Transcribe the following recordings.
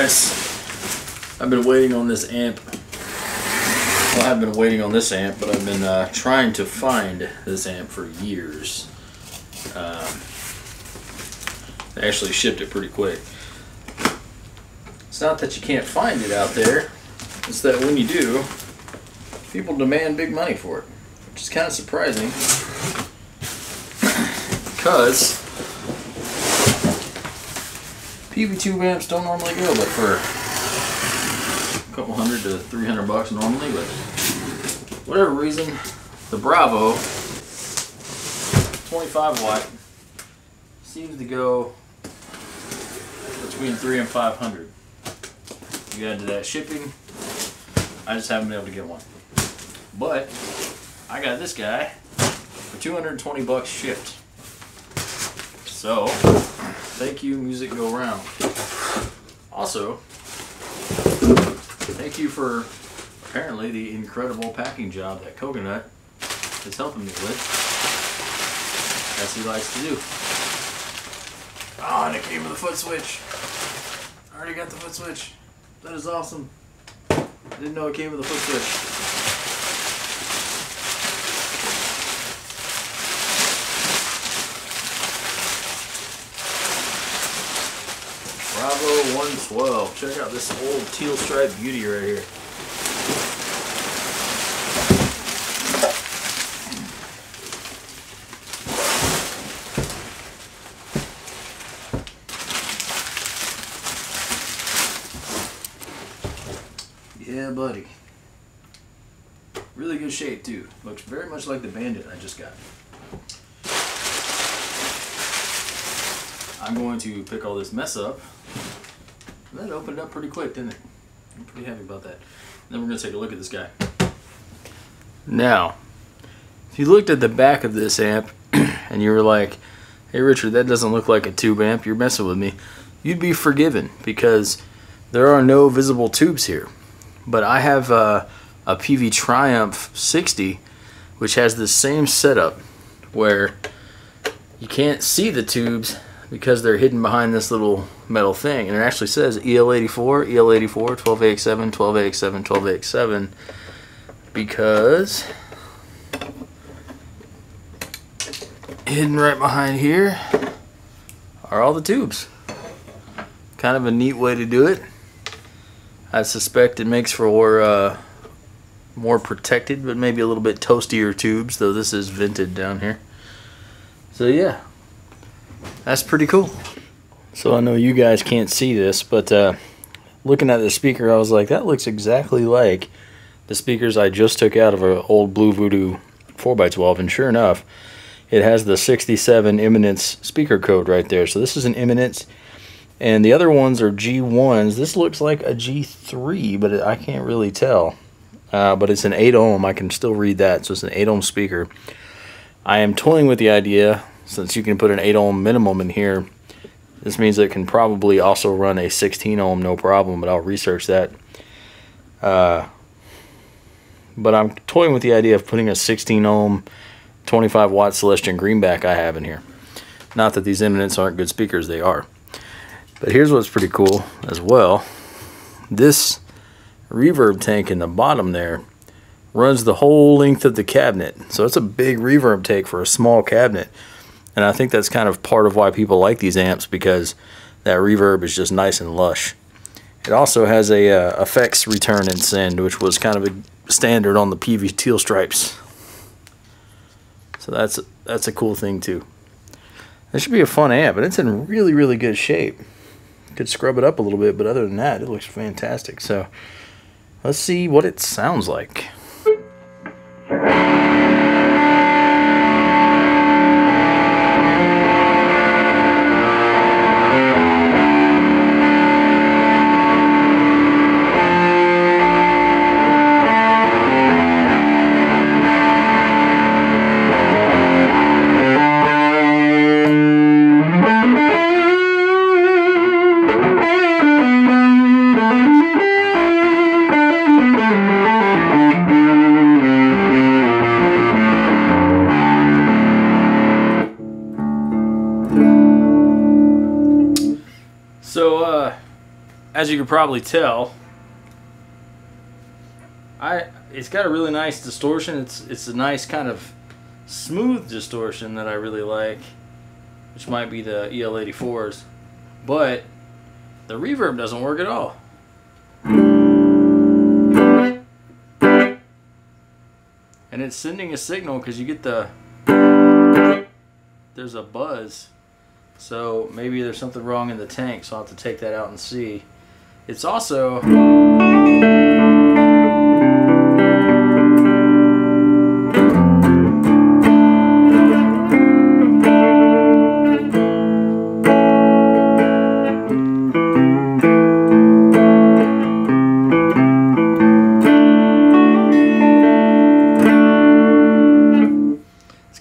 guys. I've been waiting on this amp. Well, I've been waiting on this amp, but I've been trying to find this amp for years. They actually shipped it pretty quick. It's not that you can't find it out there. It's that when you do, people demand big money for it, which is kind of surprising. Because Peavey tube amps don't normally go, but for a couple $100 to $300 normally, but whatever reason, the Bravo 25 watt seems to go between $300 and $500. You add to that shipping, I just haven't been able to get one. But I got this guy for 220 bucks shipped. So, thank you, Music Go Round. Also, thank you for apparently the incredible packing job that Coconut is helping me with, as he likes to do. Oh, and it came with a foot switch. I already got the foot switch. That is awesome. I didn't know it came with a foot switch. Bravo 112. Check out this old teal stripe beauty right here. Yeah, buddy. Really good shape too. Looks very much like the Bandit I just got. I'm going to pick all this mess up. That opened up pretty quick, didn't it? I'm pretty happy about that. Then we're going to take a look at this guy. Now, if you looked at the back of this amp and you were like, hey Richard, that doesn't look like a tube amp, you're messing with me, you'd be forgiven because there are no visible tubes here. But I have a Peavey Triumph 60, which has the same setup where you can't see the tubes because they're hidden behind this little metal thing. And it actually says EL84, EL84, 12AX7, 12AX7, 12AX7, because hidden right behind here are all the tubes. Kind of a neat way to do it. I suspect it makes for more protected, but maybe a little bit toastier tubes, though this is vented down here. So yeah, that's pretty cool. So I know you guys can't see this, but looking at the speaker, I was like, that looks exactly like the speakers I just took out of an old Blue Voodoo 4x12, and sure enough, it has the 67 Eminence speaker code right there. So this is an Eminence. And the other ones are G1s. This looks like a G3, but I can't really tell. But it's an 8 ohm. I can still read that. So it's an 8 ohm speaker. I am toying with the idea, since you can put an 8 ohm minimum in here, this means it can probably also run a 16 ohm, no problem, but I'll research that. But I'm toying with the idea of putting a 16 ohm, 25 watt Celestion Greenback I have in here. Not that these Eminence aren't good speakers, they are. But here's what's pretty cool as well. This reverb tank in the bottom there runs the whole length of the cabinet. So it's a big reverb tank for a small cabinet. And I think that's kind of part of why people like these amps, because that reverb is just nice and lush. It also has a effects return and send, which was kind of a standard on the Peavey teal stripes. So that's a cool thing too. This should be a fun amp, and it's in really, really good shape. Could scrub it up a little bit, but other than that, it looks fantastic. So let's see what it sounds like. as you can probably tell, it's got a really nice distortion. It's a nice kind of smooth distortion that I really like, which might be the EL84's, but the reverb doesn't work at all. And it's sending a signal because you get there's a buzz. So maybe there's something wrong in the tank, so I'll have to take that out and see. It's also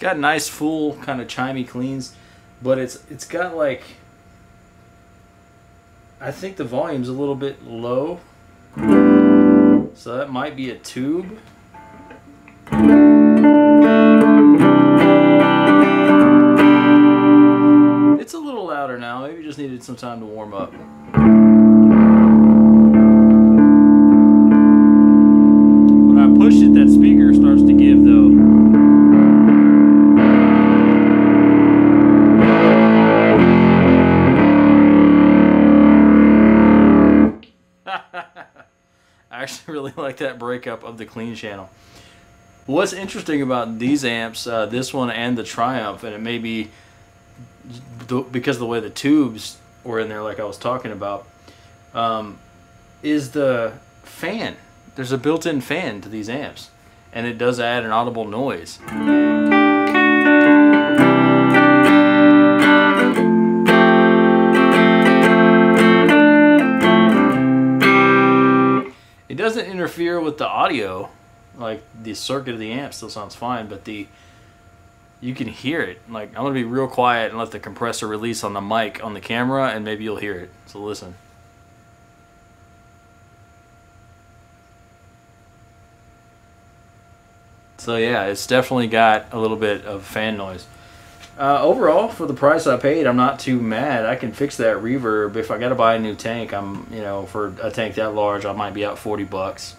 got nice full kind of chimey cleans, but it's got like, I think the volume's a little bit low, so that might be a tube. It's a little louder now, maybe just needed some time to warm up. When I push it, that speaker starts to give though. I actually really like that breakup of the clean channel. What's interesting about these amps, this one and the Triumph, and it may be because of the way the tubes were in there like I was talking about, is the fan. There's a built-in fan to these amps, and it does add an audible noise. It doesn't interfere with the audio, like the circuit of the amp still sounds fine, but you can hear it. Like, I'm gonna be real quiet and let the compressor release on the mic on the camera, and maybe you'll hear it. So listen. So yeah, it's definitely got a little bit of fan noise. Overall, for the price I paid, I'm not too mad. I can fix that reverb. If I got to buy a new tank, for a tank that large, I might be out $40,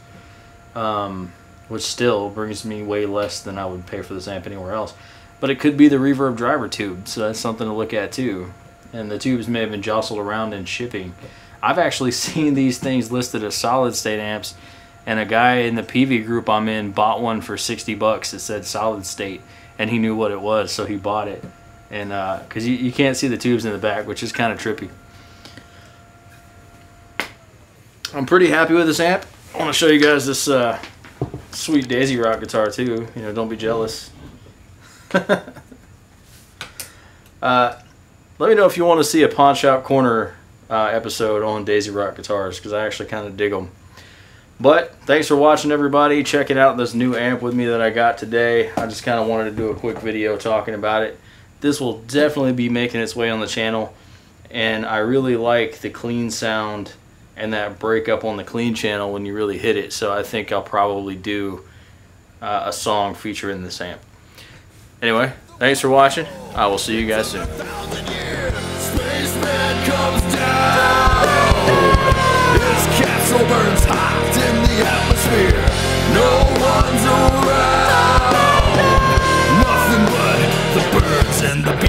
which still brings me way less than I would pay for this amp anywhere else. But it could be the reverb driver tube, so that's something to look at too. And the tubes may have been jostled around in shipping. I've actually seen these things listed as solid state amps, and a guy in the Peavey group I'm in bought one for $60 that said solid state. And he knew what it was, so he bought it. And because you can't see the tubes in the back, which is kind of trippy. I'm pretty happy with this amp. I want to show you guys this sweet Daisy Rock guitar too. You know, don't be jealous. Let me know if you want to see a Pawn Shop Corner episode on Daisy Rock guitars, because I actually kind of dig them. But thanks for watching, everybody. Checking out this new amp with me that I got today. I just kind of wanted to do a quick video talking about it. This will definitely be making its way on the channel, and I really like the clean sound and that breakup on the clean channel when you really hit it. So I think I'll probably do a song featuring this amp. Anyway, thanks for watching. I will see you guys soon. Burns hot in the atmosphere. No one's around. Nothing but the birds and the bees.